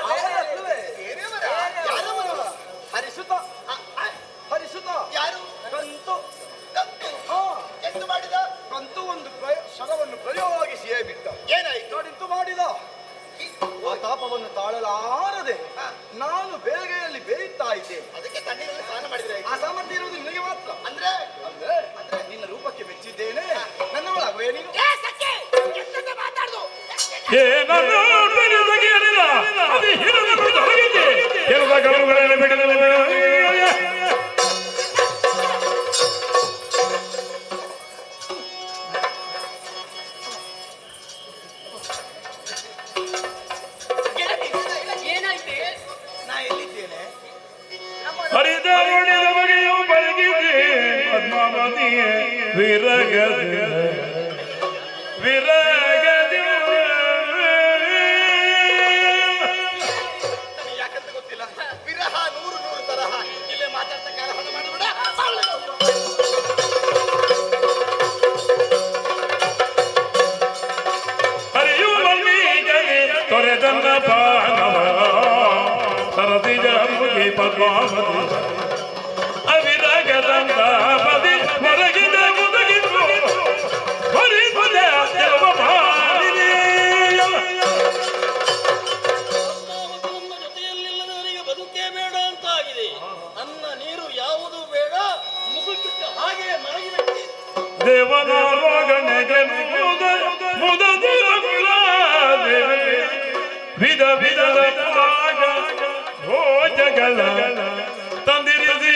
ಬೇರೆ ಅವನಲ್ಲವೇ? ಬೇರೆಯವರ? ಬೇರೆ. ಯಾರವರು? ಹರಿಸುತ್ತ ಹರಿಸುತ್ತ ಯಾರು? ಕಂತು. ಕಂತು. ಹಾ, ಎಂದು ಮಾಡಿದ? ಕಂತು ಒಂದು ಶರವನ್ನು ಪ್ರಯೋಗಿಸಿಯೇ ಬಿಟ್ಟ. ಏನಾಯ್ತು? ನೋಡಿಂತು ಮಾಡಿದ ಆ ತಾಪವನ್ನು ತಾಳಲಾರದೆ ನಾನು ಬೇಗೆಯಲ್ಲಿ ಬೇಯುತ್ತಾ ಇದ್ದೇನೆ. ಅದಕ್ಕೆ ತಣ್ಣೀರಲ್ಲಿ ಸ್ನಾನ ಮಾಡಿದ್ರೆ ಆ ಸಾಮರ್ಥ್ಯ ಇರುವುದು ನಿನಗೆ ಮಾತ್ರ. ಅಂದ್ರೆ ಅಂದ್ರೆ ನಿನ್ನ ರೂಪಕ್ಕೆ ಮೆಚ್ಚಿದ್ದೇನೆ. ನನ್ನವಳಾಗುವೆ ನೀನು. ಏನಾಯ್ತು? ನಾ ಎಲ್ಲಿದ್ದೇನೆ? ಹರಿದವಳಿದ ಬಗೆಯು ಬರಗಿದೆ ಪದ್ಮಾವತಿಯೇ ವಿರಗದೆ ವಿರಗದೆ ನನಗೆ ಯಾಕಂತ ಗೊತ್ತಿಲ್ಲ. ವಿರಹ ನೂರು ನೂರು ತರಹ. ಇಲ್ಲೇ ಮಾತಾಡ್ತಾ ಕಾಲ ಹೊಣ ಮಾಡಿಬಿಡ. ಹರಿಯುವ ಮೀಗನೆ ತೊರೆದನ್ನ ಪಾನವ ಸರದಿಜ ಮುಗಿ ಪದ್ಮಾವತಿ ಅವಿರಗದಂತ ಪದಿ ಹೊರಗಿದ ಮುದಗಿದ್ರು ಹೊರಿಪದ ದೇವ ಮಾಡಿದೆ. ನಮ್ಮ ಜೊತೆಯಲ್ಲಿಲ್ಲದ ನನಗೆ ಬದುಕೇ ಬೇಡ ಅಂತ ಆಗಿದೆ. ಅನ್ನ ನೀರು ಯಾವುದೂ ಬೇಡ, ಮುಸುಕಿಟ್ಟು ಹಾಗೆ ಮಲಗಿಬಿಟ್ಟೆ. ದೇವನಾಗನೆಗೆ ಮುದದಿರ ವಿಧ ವಿಧದ ಪುರಾಗ ಭೋಜಗಳ ತಂದಿರಿಸಿ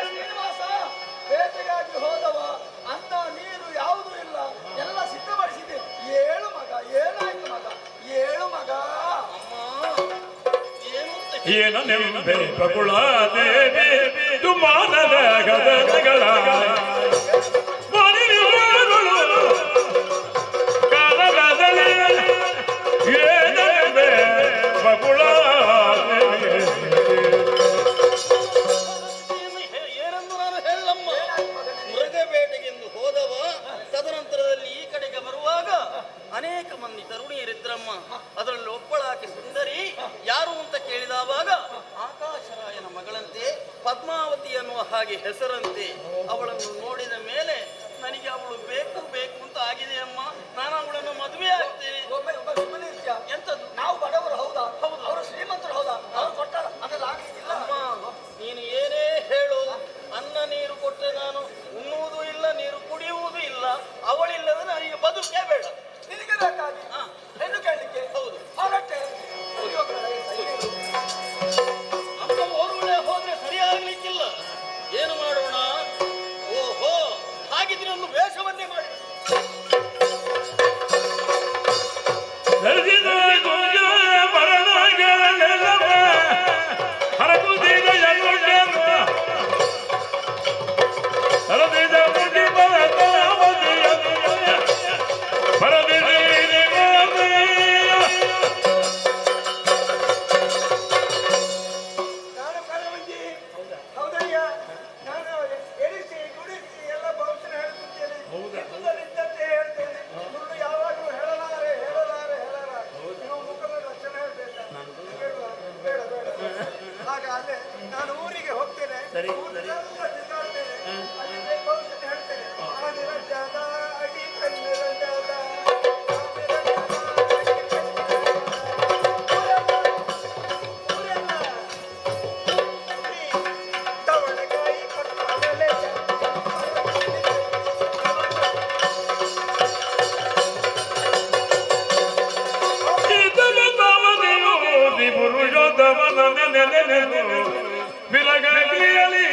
ಶ್ರೀನಿವಾಸ, ಬೇಟೆಗಾಗಿ ಹೋದವ ಅನ್ನ ನೀರು ಯಾವುದೂ ಇಲ್ಲ, ಎಲ್ಲ ಸಿದ್ಧಪಡಿಸಿದೆ. ಏಳು ಮಗ. ಏನಾಯ್ತು ಮಗ? ಏಳು ಮಗ. ಏನು ಅಂತ ಏನ ನೆಂಬೆ ಬಕುಳ ದೇವಿ ತುಮಾನದ ಗದಗಳ ಬಕುಳ ಏನೆಂದು ನಾನು ಹೇಳಮ್ಮ. ಮೃಗಬೇಟೆಗೆಂದು ಹೋದವ ತದನಂತರದಲ್ಲಿ ಈ ಕಡೆಗೆ ಬರುವಾಗ ಅನೇಕ ಮಂದಿ ತರುಣಿಯರಿದ್ರಮ್ಮ. ಅದರಲ್ಲಿ ಒಬ್ಬಳಾಕೆ ಸುಂದರಿ. ಯಾರು ಅಂತ ಕೇಳಿದವಾಗ ಆಕಾಶರಾಯನ ಮಗಳಂತೆ ಪದ್ಮಾವತಿ ಅನ್ನುವ ಹಾಗೆ ಹೆಸರಂತೆ. ಅವಳನ್ನು ನೋಡಿದ ಮೇಲೆ ನನಗೆ ಅವಳು ಬೇಕು ಬೇಕು ಅಂತ ಆಗಿದೆ ಅಮ್ಮ. ನಾನು ಅವಳನ್ನು ಮದುವೆ ಆಗ್ತೇನೆ. ಸುಮ್ಮನೆ ಇರ್ತೀಯ? ಎಂತದ್ದು? ನಾವು ಬಡವರು ಹೌದಾ? ಹೌದು. ಅವರು ಶ್ರೀಮಂತರು ಹೌದಾ? ಅವ್ರು ಕೊಟ್ಟಾರ ಅದೆಲ್ಲ ಆಗ್ಲಿಕ್ಕಿಲ್ಲ. ಅಮ್ಮ, ನೀನು ಏನೇ ಹೇಳು, ಅನ್ನ ನೀರು ಕೊಟ್ಟರೆ ನಾನು ಉಣ್ಣುವುದೂ ಇಲ್ಲ, ನೀರು ಕುಡಿಯುವುದೂ ಇಲ್ಲ. ಅವಳಿಲ್ಲದ ನನಗೆ ಬದುಕೇ ಬೇಡ. ನಿನಗೆ ಬೇಕಾಗಿ ಹಾ. ಹೆಣ್ಣು ಕೇಳಲಿಕ್ಕೆ ಹೌದು. ಹೊರಟೆ. ನಮ್ಮ ಓರ್ವಳೆ ಹೋದ್ರೆ ಸರಿಯಾಗ್ಲಿಕ್ಕಿಲ್ಲ. ಏನು ಮಾಡೋಣ? ಓಹೋ, ಹಾಗಿದ್ರೆ ಒಂದು ವೇಷವನ್ನೇ ಮಾಡಿ. ನಾನು ಕಳವಂಜಿ. ಹೌದಯ್ಯ. ನಾನು ಎಡಿಸಿ ಗುಡಿಸಿ ಎಲ್ಲ ಭವಿಷ್ಯ ಹೇಳುತ್ತಿದ್ದೇನೆ. ಇದ್ದುದರಿದ್ದಂತೆ ಹೇಳ್ತೇನೆ. ಸುಳ್ಳು ಯಾವಾಗಲೂ ಹೇಳಲಾರೆ ಹೇಳಲಾರೆ ಹೇಳಲಾರೆ. ನೀವು ಮುಖದ ರಕ್ಷಣೆ ಹೇಳ್ಬೇಕು. ಬೇಡ ಬೇಡ ಬೇಡ. ಹಾಗಾದ್ರೆ ನಾನು ಊರಿಗೆ ಹೋಗ್ತೇನೆ. ಊರಿನೆಲ್ಲ ತಿರುಗಾಡ್ತೇನೆ. ಅಲ್ಲಿ ಭವಿಷ್ಯ ಹೇಳ್ತೇನೆ. ಅನಿರಂಜನ ಅಡಿ ಕಣ್ಣಿರಂಜನ ತವಳಕಾಯಿ ಕೊಟ್ಟಾಗಲೇ ಪುರುಷೋತ್ತಮನ ನೆನೆದು ಬಿಲಗಲಿಯಲಿ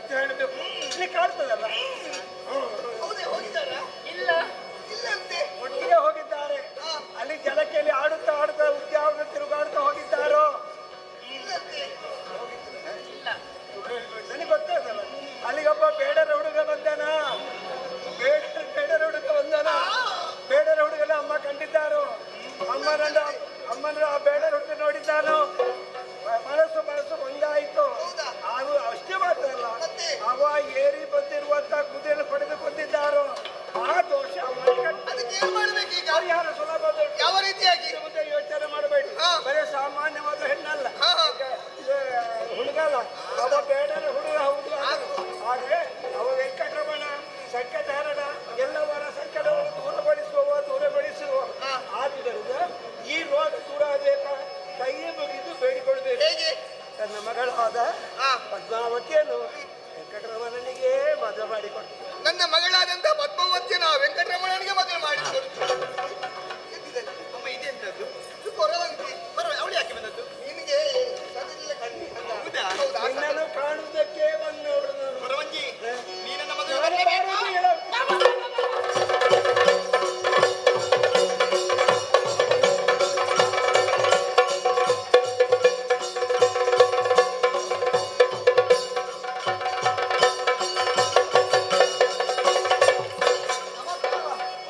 ಎಂತ ಹೇಳ್ಬೇಕು ಇಲ್ಲಿ ಕಾಣ್ತದಲ್ಲ. ಹೌದೇ ಹೋಗಿದ್ದಾರಾ? ಇಲ್ಲ ಇಲ್ಲಂತೆ. ಒಟ್ಟಿಗೆ ಹೋಗಿದ್ದಾರೆ. ಅಲ್ಲಿ ಜಲಕ್ಕೆಲ್ಲಿ ಆಡುತ್ತಾ ಆಡುತ್ತಾ ಉದ್ಯಾನ ತಿರುಗಾಡುತ್ತಾ ಹೋಗಿದ್ದಾರೋ. ಇಲ್ಲಂತೆ. ಇಲ್ಲ ನನಗೆ ಗೊತ್ತಾಗಲ್ಲ. ಅಲ್ಲಿಗೊಬ್ಬ ಬೇಡರ ಹುಡುಗ ಬಂದನ. ಬೇಡರ ಹುಡುಗ ಬಂದನ. ಬೇಡರ ಹುಡುಗನ ಅಮ್ಮ ಕಂಡಿದ್ದಾರೋ. ಅಮ್ಮನ ಆ ಬೇಡರ ಹುಡುಗ ನೋಡಿದ್ದಾನೋ. ಮನಸ್ಸು ಒಂದಾಯಿತು. ಹಾಗೂ ಅಷ್ಟೇ ಮಾತ್ರ ಅಲ್ಲ, ಅವ ಏರಿ ಬಂದಿರುವಂತ ಕುದುರೆಯನ್ನು ಪಡೆದುಕೊಂಡಿದ್ದಾರೋ. ಆ ದೋಷ ಅದಕ್ಕೆ ಏನ್ ಮಾಡ್ಬೇಕು ಈಗ? ಪರಿಹಾರ ಸುಲಭ. ಯಾವ ರೀತಿಯಾಗಿ? ಮುಂದೆ ಯೋಚನೆ ಮಾಡಬೇಡಿ. ಬರೀ ಸಾಮಾನ್ಯವಾದ ಹೆಣ್ಣಲ್ಲ, ಇದು ಹುಡುಗಲ್ಲ. ಅವ ಬೇಡರ ಹುಡುಗ ಹೌದು. ಆದ್ರೆ ಅವ ವೆಂಕಟರಮಣ ಸಂಕಟಹರಣ ಎಲ್ಲವರ ಸಂಕಟವನ್ನು ದೂರಗೊಳಿಸುವ. ಆದುದರಿಂದ ಈ ರೋಗ ದೂರ ಆಗಬೇಕಾ ಕೈ ಮುಗಿದು ಬೇಡಿಕೊಳ್ಬೇಕು. ಹೇಗೆ? ತನ್ನ ಮಗಳಾದ ಪದ್ಮಾವತಿಯನ್ನು ವೆಂಕಟರಮಣನಿಗೆ ಮದುವೆ ಮಾಡಿಕೊಟ್ಟು. ನನ್ನ ಮಗಳಾದಂತ ಪದ್ಮಾವತಿಯನ್ನ ವೆಂಕಟರಮಣನಿಗೆ ಮದುವೆ ಮಾಡಿಕೊಡ್ತು. ಅಮ್ಮ ಇದೆಂತದ್ದು? ಇದು ಕೊರವಂತಿ. ಅವಳು ಯಾಕೆ ಬಂದದ್ದು? ನಿನಗೆ ಸದಿಲ್ಲ ಕಣ್ಣಿ. ಹೌದಾ? ಹೌದಾ? ನಿನ್ನನ್ನು ಕಾಣುವುದಕ್ಕೆ ಬಂದವಳು ನಾನು. ಕೊರವಂಜಿ, ನೀ ನನ್ನ ಮದುವೆ ನಾನು ಮಾಡಲೇಬೇಕು. ಯಾರು ಹೇಳು?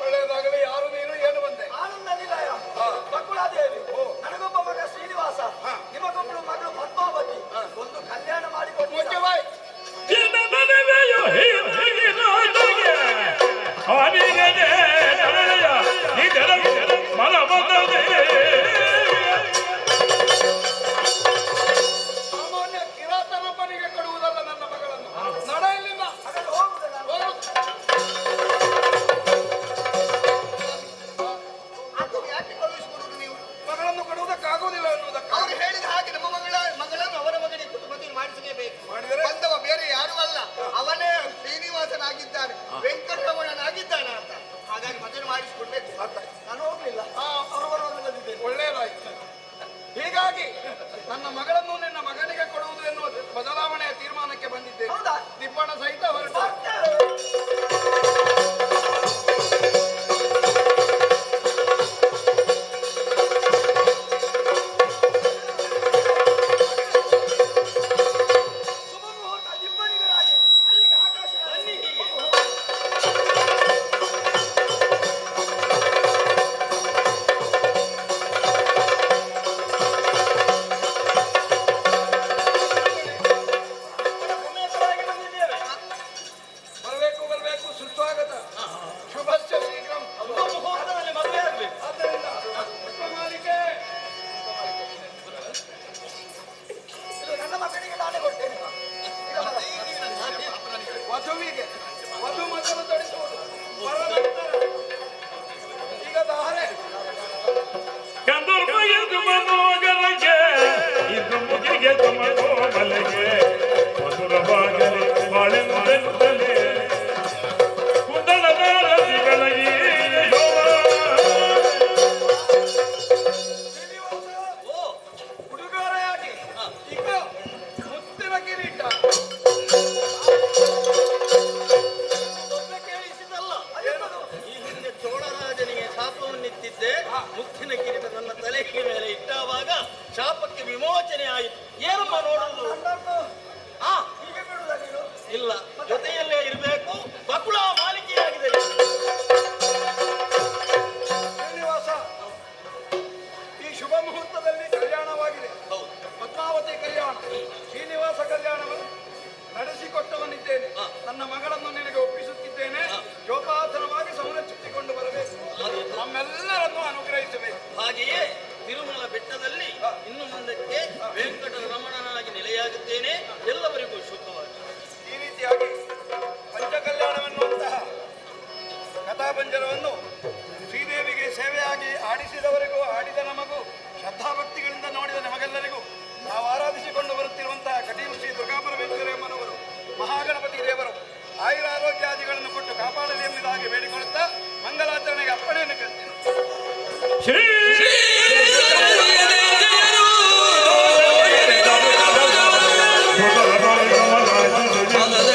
ಒಳ್ಳೆಯದಾಗಲಿ. ಯಾರು ನೀನು, ಏನು ಬಂದೆ? ಆನಂದ ನಿಲಯ ಬಕುಳಾದೇವಿ. ನನಗೊಬ್ಬ ಮಗ ಶ್ರೀನಿವಾಸ, ನಿಮಗೊಬ್ಬಳು ಮಗಳು ಪದ್ಮಾವತಿ. ಒಂದು ಕಲ್ಯಾಣ ಮಾಡಿಕೊಟ್ಟು ಮುಖ್ಯವಾಯ್ ಸಾಮಾನ್ಯ ಕಿರಾತನೊಬ್ಬನಿಗೆ ಕೊಡುವುದಲ್ಲ ನನ್ನ ಮಗಳನ್ನು. ನಡ ಇಲ್ಲಿಂದ. ಯಾಕೆ ಕಳುಹಿಸಿಕೊಡುವುದು ನೀವು? ಮಗಳನ್ನು ಕೊಡುವುದಕ್ಕಾಗುವುದಿಲ್ಲ ಅನ್ನುವುದಕ್ಕೆ ಅವರು ಹೇಳಿದ ಹಾಗೆ ನಮ್ಮ ಮಗಳನ್ನು ಅವರ ಮಗನಿಗೆ ಕೊಟ್ಟು ಮದುವೆ ಮಾಡಿಸಲೇಬೇಕು. ಮಾಡಿದರೆ ಬಂದವ ಬೇರೆ ಯಾರು ಅಲ್ಲ, ಅವನೇ ಶ್ರೀನಿವಾಸನಾಗಿದ್ದಾನೆ, ವೆಂಕಟರಮಣನಾಗಿದ್ದಾನೆ ಅಂತ. ಹಾಗಾಗಿ ಮದುವೆ ಮಾಡಿಸಿಕೊಡ್ಬೇಕು. ನಾನು ಹೋಗ್ಲಿಲ್ಲ. ಒಳ್ಳೆಯದಾಯ್ತು. ಹೀಗಾಗಿ ನನ್ನ ಮಗಳನ್ನು ನಿನ್ನ ಮಗನಿಗೆ ಕೊಡುವುದು ಎನ್ನುವ ಬದಲಾವಣೆಯ ತೀರ್ಮಾನಕ್ಕೆ ಬಂದಿದ್ದೇನೆ. ಹೌದಾ? ದಿಬ್ಬಣ ಸಹಿತ ಹೊರಟು. ಶುಭ ಮುಹೂರ್ತ ದಿಬ್ಬಣಿಗರಾಗಿ ಅಲ್ಲಿಗೆ ಆಕಾಶ ಬನ್ನಿ ಹೀಗೆ. ಸಮೇತರಾಗಿ ಬಂದಿದ್ದೇವೆ. ಬರಬೇಕು ಸುಸ್ವಾಗತ. ಶುಭಸ್ಯ ಶೀಘ್ರಂ. ಶುಭ ಮುಹೂರ್ತದಲ್ಲಿ ಮದುವೆ ಆಗ್ಬೇಕು. ಆದ್ದರಿಂದ ಪುಷ್ಪಮಾಲಿಕೆ ಇದು ನನ್ನ ಮಕ್ಕಳಿಗೆ ನಾನೇ ಕೊಡ್ತೇನೆ. ವಧುವಿಗೆ ವಧು ಮಕ್ಕಳು ತೊಡಿಸುವುದು. ಬರನಂತರ ಈಗ ದಾರೆ ಕಂದರ್ಪಯದು ಮನೋಗರಗೆ ಇದು ಮುಗಿಗೆ ಮನೋಗಲಗೆ ಮಧುರವಾಗಲಿ ಬಾಳೆಂದೆಂದಲೇ ಕುಂದಳದ ರತಿಗಳಿಗೆ ಶ್ರೀನಿವಾಸ ಓ, ಉಡುಗೊರೆಯಾಗಿ ಈಗ ಮುತ್ತಿನ ಕಿರೀಟ. ದೊಡ್ಡ ಕೇಳಿಸಿದಲ್ಲ. ಈ ಹಿಂದೆ ಚೋಳರಾಜನಿಗೆ ಶಾಪವನ್ನಿತ್ತಿದ್ದೆ. ಮುತ್ತಿನ ಕಿರೀಟ ನನ್ನ ತಲೆಗೆ ಮೇಲೆ ಇಟ್ಟಾವಾಗ ಶಾಪಕ್ಕೆ ವಿಮೋಚನೆ ಆಯಿತು. ಏನಮ್ಮ ನೋಡುವುದು? ನನ್ನನ್ನು ಆ, ಹೀಗೆ ಬಿಡುವುದ ನೀನು? ಇಲ್ಲ, ಜೊತೆಯಲ್ಲೇ ಇರಬೇಕು. ಬಕುಳ ಮಾಲಿಕೆಯಾಗಿದೆ. ಶ್ರೀನಿವಾಸ, ಈ ಶುಭ ಮುಹೂರ್ತದಲ್ಲಿ ಕಲ್ಯಾಣವಾಗಿದೆ. ಹೌದು. ಪದ್ಮಾವತಿ ಕಲ್ಯಾಣ, ಶ್ರೀನಿವಾಸ ಕಲ್ಯಾಣವನ್ನು ನಡೆಸಿಕೊಟ್ಟವನಿದ್ದೇನೆ. ನನ್ನ ಮಗಳನ್ನು ನಿನಗೆ ಒಪ್ಪಿಸುತ್ತಿದ್ದೇನೆ. ಜೋಪಾಸನವಾಗಿ ಸಂರಕ್ಷಿಸಿಕೊಂಡು ಬರಬೇಕು. ನಮ್ಮೆಲ್ಲರನ್ನು ಅನುಗ್ರಹಿಸಬೇಕು. ಹಾಗೆಯೇ ತಿರುಮಲ ಬೆಟ್ಟದಲ್ಲಿ ಇನ್ನು ಮುಂದಕ್ಕೆ ವೆಂಕಟರಮಣನಾಗಿ ನೆಲೆಯಾಗುತ್ತೇನೆ. ಎಲ್ಲವರಿಗೂ ಶುಭವಾಗಿ. ಈ ರೀತಿಯಾಗಿ ಪಂಚಕಲ್ಯಾಣವೆನ್ನುವಂತಹ ಕಥಾಪಂಜರವನ್ನು ಶ್ರೀದೇವಿಗೆ ಸೇವೆಯಾಗಿ ಆಡಿಸಿದವರಿಗೂ ಆಡಿದ ನಮಗೂ ಶ್ರದ್ಧಾಭಕ್ತಿಗಳಿಂದ ನೋಡಿದ ನಮಗೆಲ್ಲರಿಗೂ ನಾವು ಆರಾಧಿಸಿಕೊಂಡು ಬರುತ್ತಿರುವಂತಹ ಕಟೀಲು ಶ್ರೀ ದುರ್ಗಾಪರಮೇಶ್ವರಮ್ಮನವರು ಮಹಾಗಣಪತಿ ದೇವರು ಆಯುರಾರೋಗ್ಯಾದಿಗಳನ್ನು ಕೊಟ್ಟು ಕಾಪಾಡಲಿ ಎಂಬುದಾಗಿ ಬೇಡಿಕೊಳ್ಳುತ್ತಾ ಮಂಗಲಾಚರಣೆಗೆ ಅಪ್ಪಣೆಯನ್ನು ಕೇಳ್ತೇನೆ. ಶ್ರೀ ಮನದ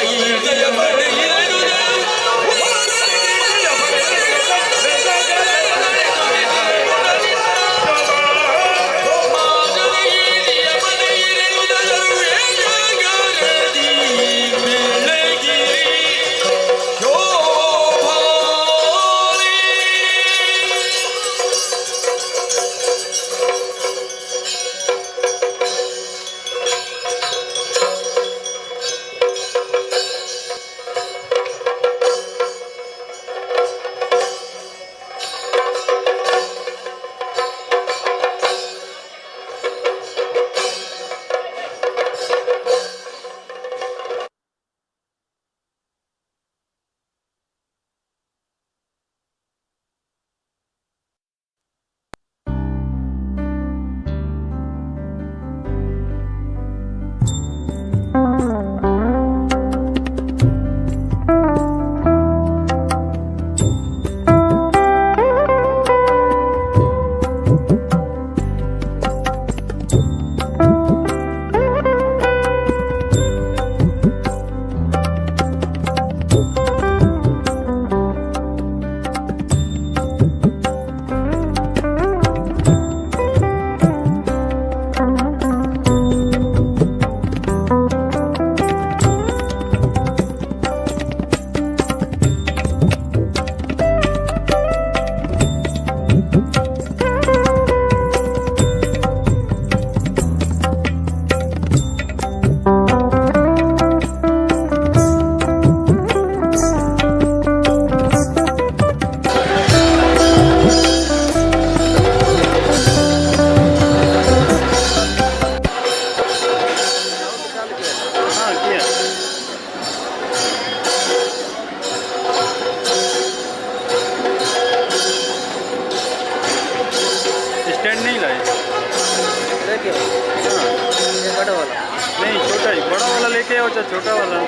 बच्चा छोटा वाला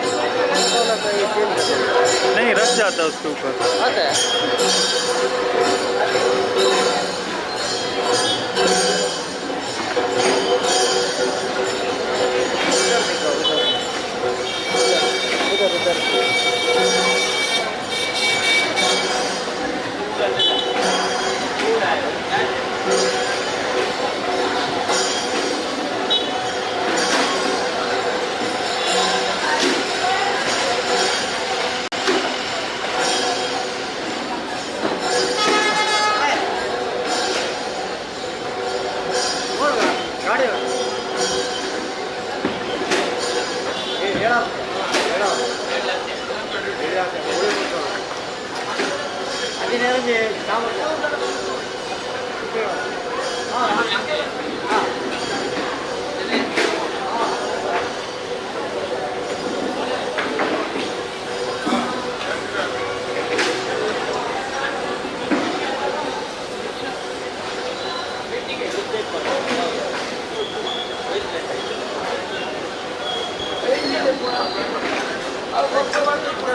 नहीं रख जाता उसके ऊपर आता है उधर उधर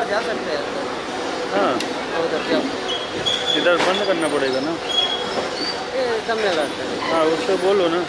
जा सकते हैं हाँ उधर जाओ इधर बंद करना पड़ेगा ना ये तमिलनाडु हाँ उसको बोलो ना